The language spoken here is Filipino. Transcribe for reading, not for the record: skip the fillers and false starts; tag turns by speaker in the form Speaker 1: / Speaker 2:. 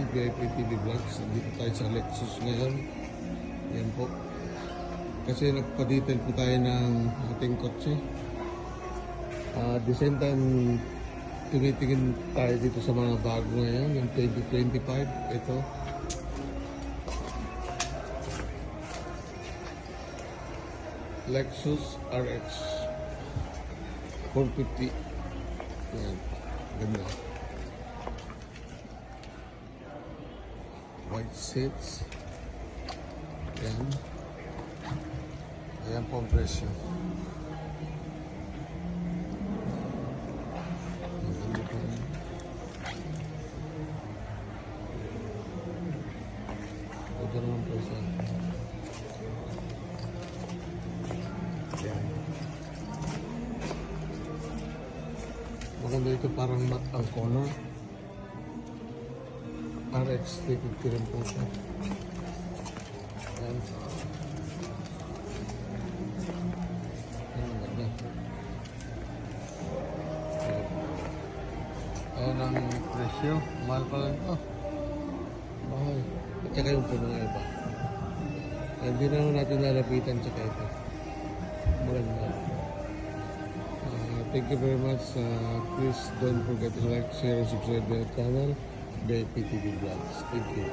Speaker 1: VIP TV Vlogs. Dito tayo sa Lexus ngayon. Yan po. Kasi nagpa-detail po tayo ng ating kotse. At the same time, tumitingin tayo dito sa mga bago ngayon, yung 2025. Ito. Lexus RX 450. Yan. Ganda. White seats. Yan. Ayan po ang presyo. Ito naman presyo. Yan. Maganda ito, parang matte ang color. RX 350 rin po siya. Yan. Yan, maganda. Ayan ang presyo. Mahal pa lang ito. Mahal. At saka yung puno nga iba. Hindi na natin lalapitan tsaka ito. Maganda. Thank you very much. Please don't forget to like, share, and subscribe to our channel, VIP TV Vlogs. Thank you.